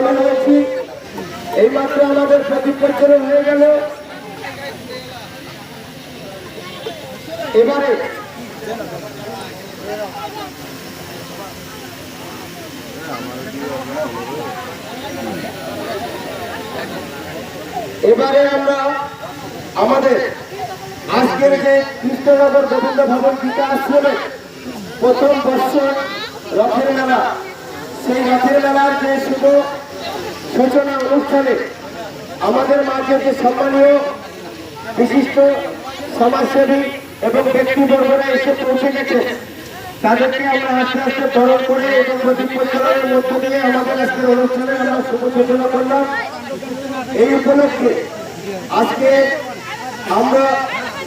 সামিল হয়েছি। এইমাত্র আমাদের প্রদীপ প্রজ্বলন হয়ে গেল। এবারে আমরা আমাদের আজকের যে কৃষ্ণনগর গোবিন্দ ভবন গীতা আশ্রমে প্রথম বর্ষ রথের মেলা, সেই রথের মেলার যে শুভ সূচনা অনুষ্ঠানে আমাদের মাঝে যে সম্মানীয় বিশিষ্ট সমাজসেবী এবং ব্যক্তিবর্গরা এসে পৌঁছে গেছে, তাদেরকে আমরা আস্তে আস্তে বরণ করে এবং প্রদীপ প্রজ্বলনের মধ্য দিয়ে আমাদের আজকের অনুষ্ঠানে আমরা শুভ সূচনা করলাম। এই উপলক্ষে আজকে আমরা